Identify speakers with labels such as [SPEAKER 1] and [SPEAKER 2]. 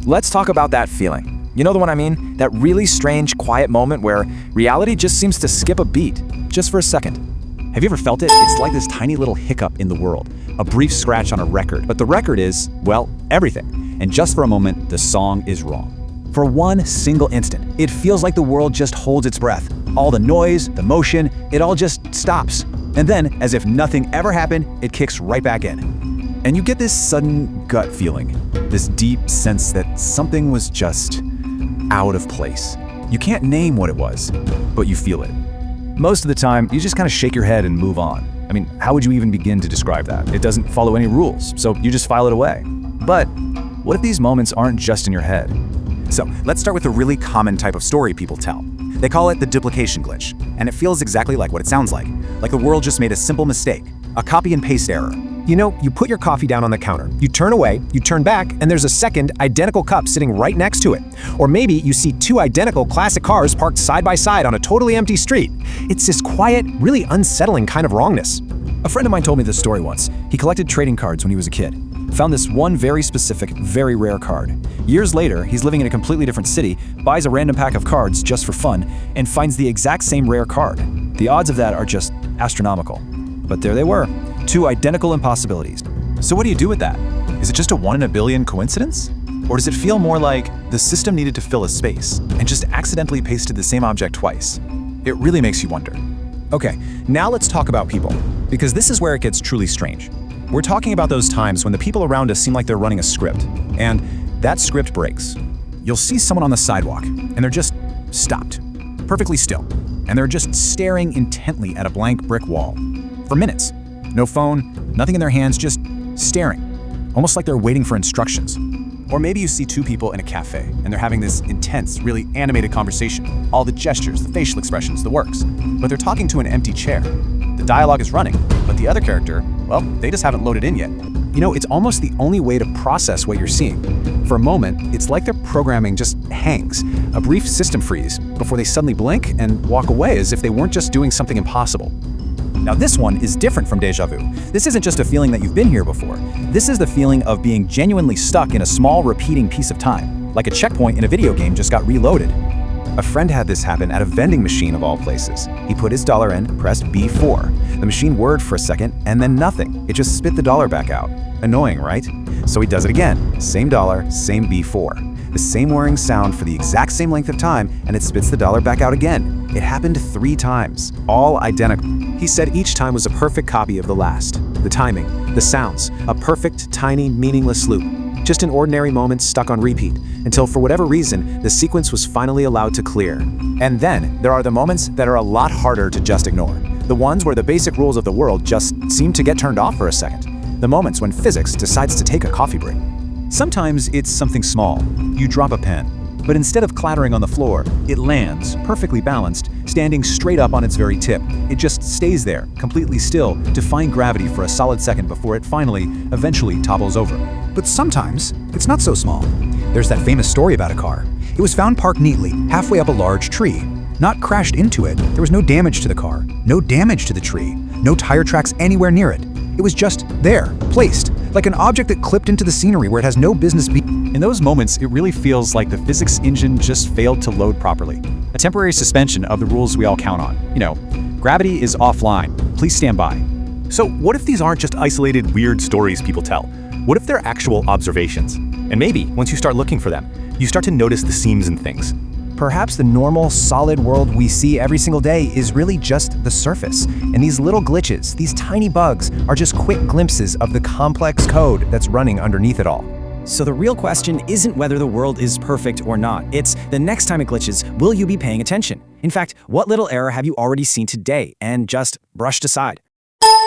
[SPEAKER 1] Let's talk about that feeling. You know the one I mean? That really strange, quiet moment where reality just seems to skip a beat, just for a second.
[SPEAKER 2] Have you ever felt it? It's like this tiny little hiccup in the world, a brief scratch on a record. But the record is, well, everything. And just for a moment, the song is wrong. For one single instant, it feels like the world just holds its breath. All the noise, the motion, it all just stops. And then, as if nothing ever happened, it kicks right back in. And you get this sudden gut feeling, this deep sense that something was just out of place. You can't name what it was, but you feel it. Most of the time, you just kind of shake your head and move on. I mean, how would you even begin to describe that? It doesn't follow any rules, so you just file it away. But what if these moments aren't just in your head? So let's start with a really common type of story people tell. They call it the duplication glitch, and it feels exactly like what it sounds like the world just made a simple mistake, a copy and paste error.
[SPEAKER 3] You know, you put your coffee down on the counter, you turn away, you turn back, and there's a second identical cup sitting right next to it. Or maybe you see two identical classic cars parked side by side on a totally empty street. It's this quiet, really unsettling kind of wrongness.
[SPEAKER 2] A friend of mine told me this story once. He collected trading cards when he was a kid. Found this one very specific, very rare card. Years later, he's living in a completely different city, buys a random pack of cards just for fun, and finds the exact same rare card. The odds of that are just astronomical. But there they were, two identical impossibilities. So what do you do with that? Is it just a 1 in a billion coincidence? Or does it feel more like the system needed to fill a space and just accidentally pasted the same object twice? It really makes you wonder. Okay, now let's talk about people, because this is where it gets truly strange. We're talking about those times when the people around us seem like they're running a script, and that script breaks. You'll see someone on the sidewalk, and they're just stopped, perfectly still, and they're just staring intently at a blank brick wall for minutes. No phone, nothing in their hands, just staring, almost like they're waiting for instructions. Or maybe you see two people in a cafe, and they're having this intense, really animated conversation. All the gestures, the facial expressions, the works. But they're talking to an empty chair. The dialogue is running, but the other character, well, they just haven't loaded in yet. You know, it's almost the only way to process what you're seeing. For a moment, it's like their programming just hangs, a brief system freeze, before they suddenly blink and walk away as if they weren't just doing something impossible. Now this one is different from déjà vu. This isn't just a feeling that you've been here before. This is the feeling of being genuinely stuck in a small repeating piece of time, like a checkpoint in a video game just got reloaded. A friend had this happen at a vending machine of all places. He put his dollar in, pressed B4. The machine whirred for a second, and then nothing. It just spit the dollar back out. Annoying, right? So he does it again. Same dollar, same B4. The same whirring sound for the exact same length of time, and it spits the dollar back out again. It happened 3 times, all identical. He said each time was a perfect copy of the last. The timing, the sounds, a perfect, tiny, meaningless loop. Just an ordinary moment stuck on repeat, until for whatever reason, the sequence was finally allowed to clear. And then, there are the moments that are a lot harder to just ignore. The ones where the basic rules of the world just seem to get turned off for a second. The moments when physics decides to take a coffee break. Sometimes it's something small. You drop a pen, but instead of clattering on the floor, it lands, perfectly balanced, standing straight up on its very tip. It just stays there, completely still, defying gravity for a solid second before it finally, eventually topples over. But sometimes, it's not so small. There's that famous story about a car. It was found parked neatly, halfway up a large tree. Not crashed into it, there was no damage to the car, no damage to the tree, no tire tracks anywhere near it. It was just there, placed, like an object that clipped into the scenery where it has no business being. In those moments, it really feels like the physics engine just failed to load properly. A temporary suspension of the rules we all count on. You know, gravity is offline. Please stand by. So what if these aren't just isolated, weird stories people tell? What if they're actual observations? And maybe, once you start looking for them, you start to notice the seams in things.
[SPEAKER 3] Perhaps the normal, solid world we see every single day is really just the surface. And these little glitches, these tiny bugs, are just quick glimpses of the complex code that's running underneath it all.
[SPEAKER 4] So the real question isn't whether the world is perfect or not. It's the next time it glitches, will you be paying attention? In fact, what little error have you already seen today and just brushed aside?